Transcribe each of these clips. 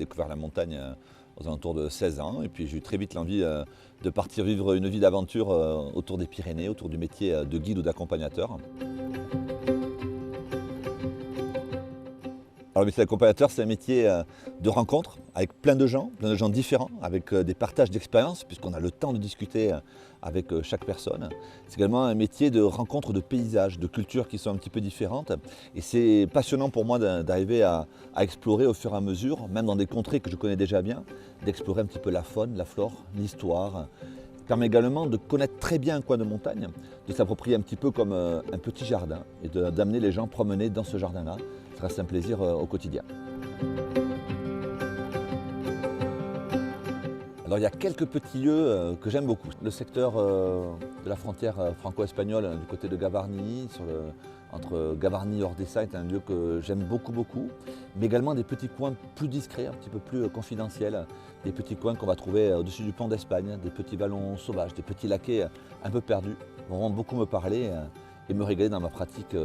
découvert la montagne aux alentours de 16 ans. Et puis j'ai eu très vite l'envie de partir vivre une vie d'aventure autour des Pyrénées, autour du métier de guide ou d'accompagnateur. Alors, le métier d'accompagnateur, c'est un métier de rencontre avec plein de gens différents, avec des partages d'expériences, puisqu'on a le temps de discuter avec chaque personne. C'est également un métier de rencontre de paysages, de cultures qui sont un petit peu différentes. Et c'est passionnant pour moi d'arriver à explorer au fur et à mesure, même dans des contrées que je connais déjà bien, d'explorer un petit peu la faune, la flore, l'histoire. Ça permet également de connaître très bien un coin de montagne, de s'approprier un petit peu comme un petit jardin et d'amener les gens promener dans ce jardin-là. Ça reste un plaisir au quotidien. Alors il y a quelques petits lieux que j'aime beaucoup. Le secteur de la frontière franco-espagnole du côté de Gavarnie, entre Gavarnie et Ordesa est un lieu que j'aime beaucoup. Mais également des petits coins plus discrets, un petit peu plus confidentiels. Des petits coins qu'on va trouver au-dessus du pont d'Espagne, des petits vallons sauvages, des petits laquais un peu perdus. Vont vraiment beaucoup me parler et me régaler dans ma pratique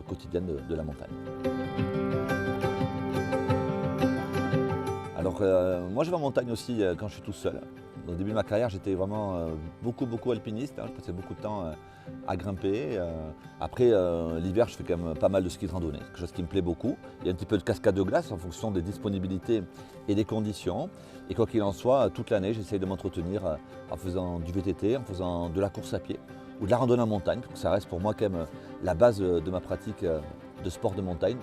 quotidienne de la montagne. Alors moi je vais en montagne aussi quand je suis tout seul. Au début de ma carrière j'étais vraiment beaucoup alpiniste, je passais beaucoup de temps à grimper. Après l'hiver je fais quand même pas mal de ski de randonnée, quelque chose qui me plaît beaucoup. Il y a un petit peu de cascade de glace en fonction des disponibilités et des conditions. Et quoi qu'il en soit, toute l'année j'essaye de m'entretenir en faisant du VTT, en faisant de la course à pied ou de la randonnée en montagne, parce que ça reste pour moi quand même la base de ma pratique de sport de montagne.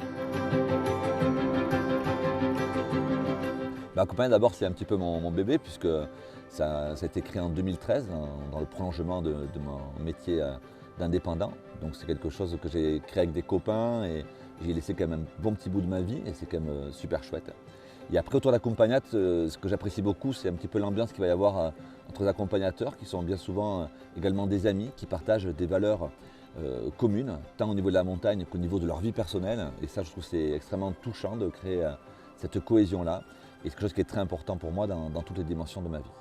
Accompagner d'abord c'est un petit peu mon bébé puisque ça a été créé en 2013 dans le prolongement de mon métier d'indépendant. Donc c'est quelque chose que j'ai créé avec des copains et j'ai laissé quand même un bon petit bout de ma vie et c'est quand même super chouette. Et après autour de l'accompagnat, ce que j'apprécie beaucoup c'est un petit peu l'ambiance qu'il va y avoir entre les accompagnateurs qui sont bien souvent également des amis qui partagent des valeurs communes, tant au niveau de la montagne qu'au niveau de leur vie personnelle. Et ça je trouve que c'est extrêmement touchant de créer cette cohésion-là. Et c'est quelque chose qui est très important pour moi dans toutes les dimensions de ma vie.